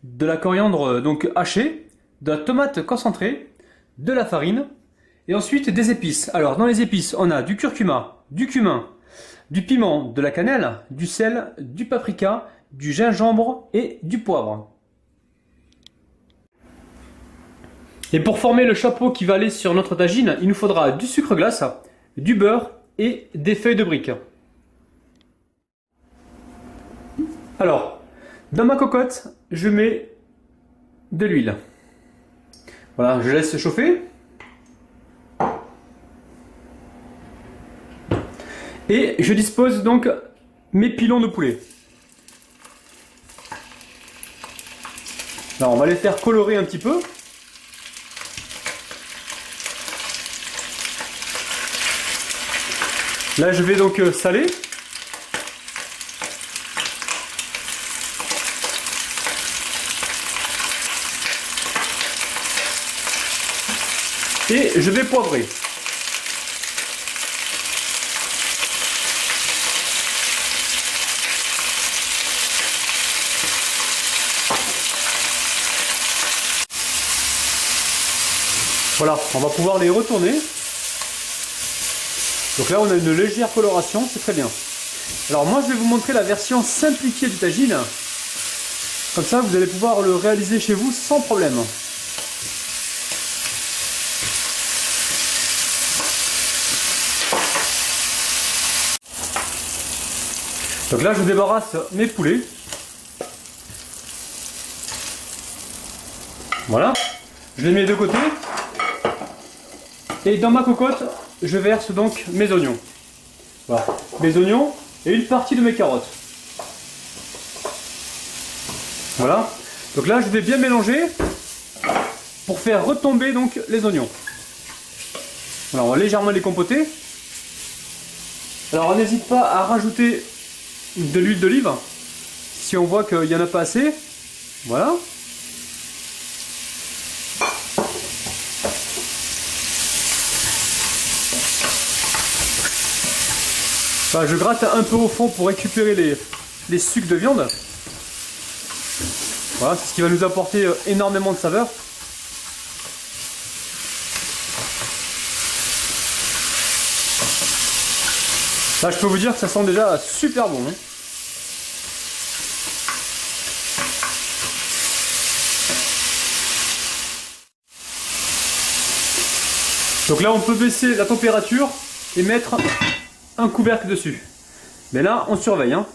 de la coriandre donc hachée, de la tomate concentrée, de la farine et ensuite des épices. Alors dans les épices, on a du curcuma, du cumin, du piment, de la cannelle, du sel, du paprika, du gingembre et du poivre. Et pour former le chapeau qui va aller sur notre tagine, il nous faudra du sucre glace, du beurre et des feuilles de brique. Alors, dans ma cocotte, je mets de l'huile. Voilà, je laisse chauffer. Et je dispose donc mes pilons de poulet. Alors on va les faire colorer un petit peu. Là je vais donc saler. Et je vais poivrer. Voilà, on va pouvoir les retourner. Donc là on a une légère coloration, c'est très bien. Alors moi je vais vous montrer la version simplifiée du tagine. Comme ça vous allez pouvoir le réaliser chez vous sans problème. Donc là je débarrasse mes poulets. Voilà, je les mets de côté. Et dans ma cocotte, je verse donc mes oignons. Voilà, mes oignons et une partie de mes carottes. Voilà, donc là je vais bien mélanger pour faire retomber donc les oignons. Voilà, on va légèrement les compoter. Alors on n'hésite pas à rajouter de l'huile d'olive si on voit qu'il n'y en a pas assez. Voilà. Enfin, je gratte un peu au fond pour récupérer les sucs de viande. Voilà, c'est ce qui va nous apporter énormément de saveur. Là, je peux vous dire que ça sent déjà super bon. Hein. Donc là, on peut baisser la température et mettre un couvercle dessus. Mais là, on surveille. Hein.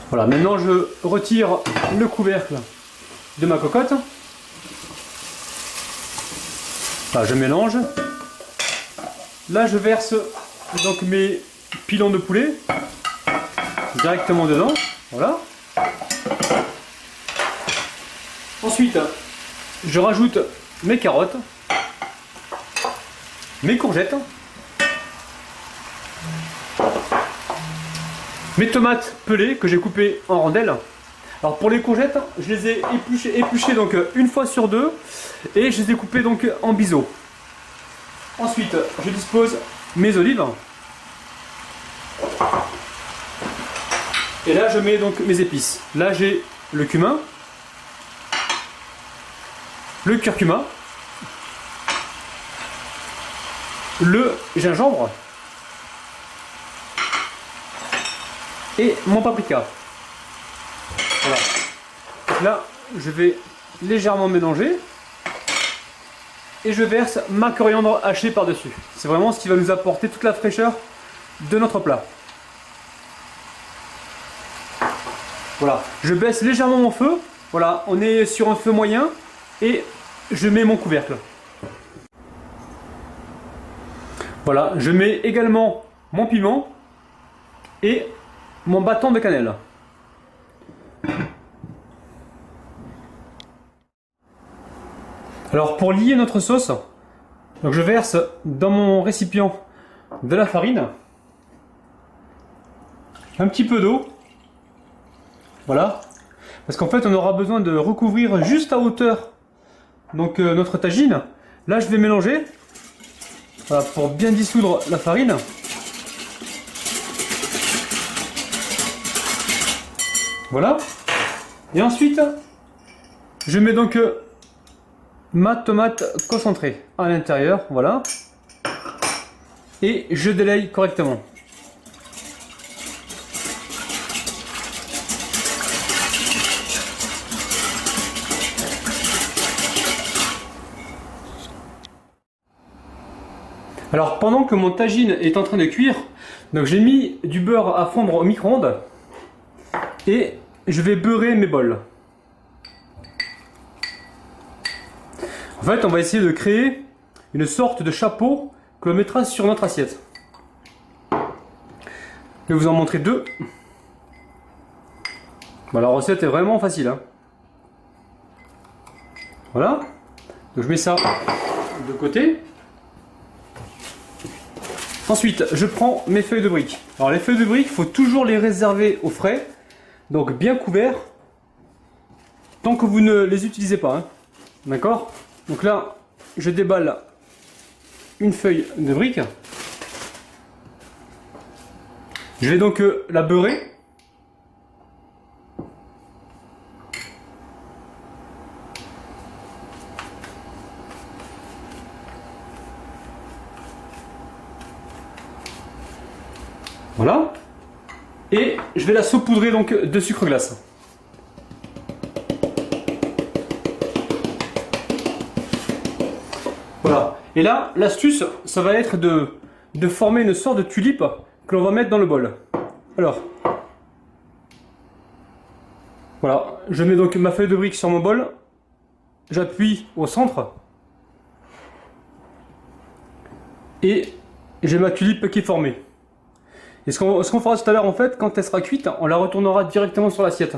Voilà, maintenant je retire le couvercle de ma cocotte. Là, je mélange. Là, je verse donc mes pilons de poulet directement dedans. Voilà. Ensuite, je rajoute mes carottes, mes courgettes, mes tomates pelées que j'ai coupées en rondelles. Alors pour les courgettes, je les ai épluchées donc une fois sur deux et je les ai coupées donc en biseaux. Ensuite, je dispose mes olives. Et là, je mets donc mes épices. Là, j'ai le cumin, le curcuma, le gingembre et mon paprika. Voilà. Donc là, je vais légèrement mélanger et je verse ma coriandre hachée par-dessus. C'est vraiment ce qui va nous apporter toute la fraîcheur de notre plat. Voilà, je baisse légèrement mon feu. Voilà, on est sur un feu moyen et je mets mon couvercle. Voilà, je mets également mon piment et mon bâton de cannelle. Alors pour lier notre sauce, donc je verse dans mon récipient de la farine, un petit peu d'eau, voilà, parce qu'en fait on aura besoin de recouvrir juste à hauteur donc notre tagine. Là je vais mélanger, voilà, pour bien dissoudre la farine. Voilà. Et ensuite, je mets donc ma tomate concentrée à l'intérieur, voilà. Et je délaye correctement. Alors pendant que mon tagine est en train de cuire, donc j'ai mis du beurre à fondre au micro-ondes et je vais beurrer mes bols. En fait, on va essayer de créer une sorte de chapeau que l'on mettra sur notre assiette. Je vais vous en montrer deux. Bon, la recette est vraiment facile, hein. Voilà. Donc je mets ça de côté. Ensuite, je prends mes feuilles de briques. Alors les feuilles de briques, il faut toujours les réserver au frais. Donc bien couverts. Tant que vous ne les utilisez pas, hein. D'accord? Donc là, je déballe une feuille de brique. Je vais donc la beurrer. Voilà. Et je vais la saupoudrer donc de sucre glace. Voilà. Et là, l'astuce, ça va être de former une sorte de tulipe que l'on va mettre dans le bol. Alors, voilà. Je mets donc ma feuille de brique sur mon bol. J'appuie au centre. Et j'ai ma tulipe qui est formée. Et ce qu'on fera tout à l'heure, en fait, quand elle sera cuite, on la retournera directement sur l'assiette.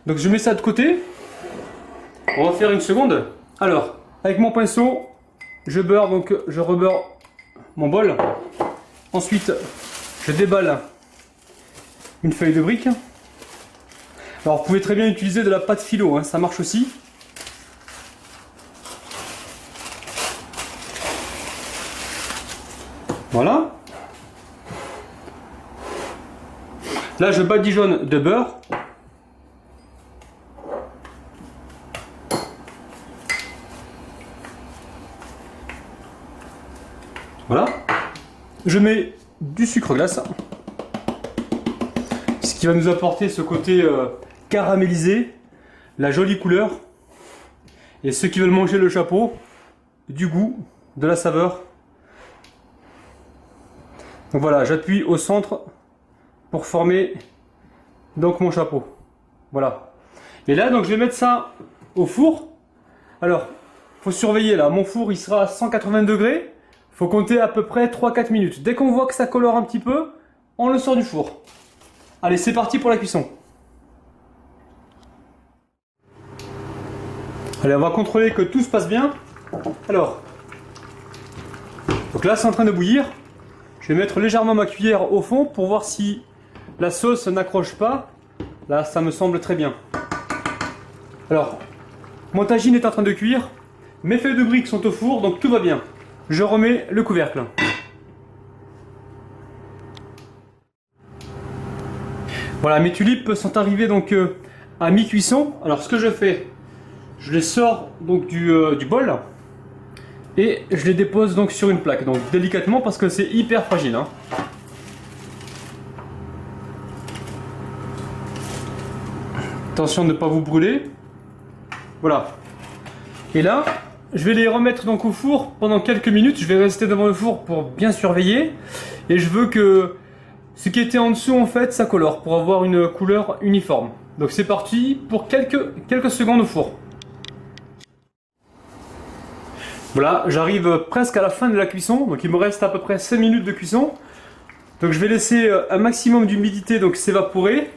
Donc je mets ça de côté. On va faire une seconde. Alors, avec mon pinceau, je beurre, donc je rebeurre mon bol. Ensuite, je déballe une feuille de brique. Alors vous pouvez très bien utiliser de la pâte philo, hein, ça marche aussi. Voilà. Là, je badigeonne de beurre. Voilà. Je mets du sucre glace. Ce qui va nous apporter ce côté caramélisé, la jolie couleur. Et ceux qui veulent manger le chapeau, du goût, de la saveur. Donc voilà, j'appuie au centre pour former donc mon chapeau. Voilà. Et là, donc je vais mettre ça au four. Alors, faut surveiller là. Mon four, il sera à 180 degrés. Faut compter à peu près 3-4 minutes. Dès qu'on voit que ça colore un petit peu, on le sort du four. Allez, c'est parti pour la cuisson. Allez, on va contrôler que tout se passe bien. Alors, donc là, c'est en train de bouillir. Je vais mettre légèrement ma cuillère au fond pour voir si la sauce n'accroche pas. Là, ça me semble très bien. Alors, mon tagine est en train de cuire. Mes feuilles de briques sont au four, donc tout va bien. Je remets le couvercle. Voilà, mes tulipes sont arrivées donc à mi-cuisson. Alors, ce que je fais, je les sors donc du bol et je les dépose donc sur une plaque. Donc délicatement parce que c'est hyper fragile, hein. Attention de ne pas vous brûler. Voilà. Et là, je vais les remettre donc au four pendant quelques minutes. Je vais rester devant le four pour bien surveiller. Et je veux que ce qui était en dessous, en fait, ça colore pour avoir une couleur uniforme. Donc c'est parti pour quelques secondes au four. Voilà, j'arrive presque à la fin de la cuisson. Donc il me reste à peu près 5 minutes de cuisson. Donc je vais laisser un maximum d'humidité donc s'évaporer.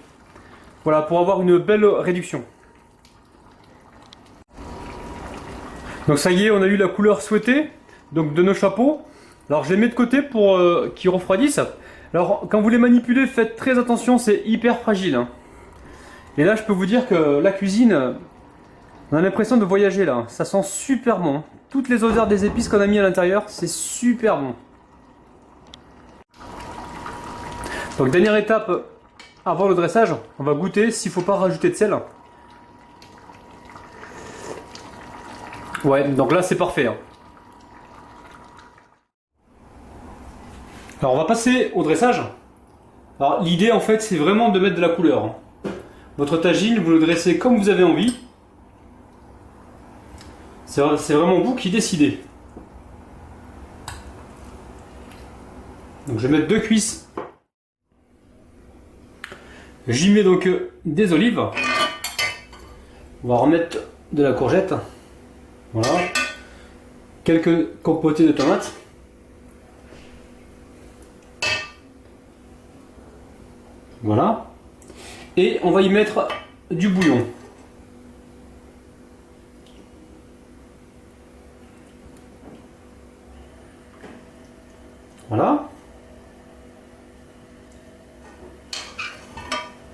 Voilà, pour avoir une belle réduction. Donc ça y est, on a eu la couleur souhaitée donc de nos chapeaux. Alors je les mets de côté pour qu'ils refroidissent. Alors quand vous les manipulez, faites très attention, c'est hyper fragile, hein. Et là je peux vous dire que la cuisine, on a l'impression de voyager là. Ça sent super bon, hein. Toutes les odeurs des épices qu'on a mis à l'intérieur, c'est super bon. Donc dernière étape avant le dressage, on va goûter s'il ne faut pas rajouter de sel. Ouais, donc là c'est parfait. Hein. Alors on va passer au dressage. Alors l'idée en fait c'est vraiment de mettre de la couleur. Hein. Votre tagine, vous le dressez comme vous avez envie. C'est vraiment vous qui décidez. Donc je vais mettre 2 cuisses. J'y mets donc des olives. On va remettre de la courgette. Voilà. Quelques compotées de tomates. Voilà. Et on va y mettre du bouillon. Voilà.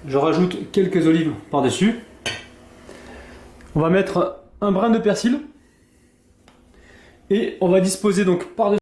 Je rajoute quelques olives par-dessus. On va mettre un brin de persil. Et on va disposer donc par-dessus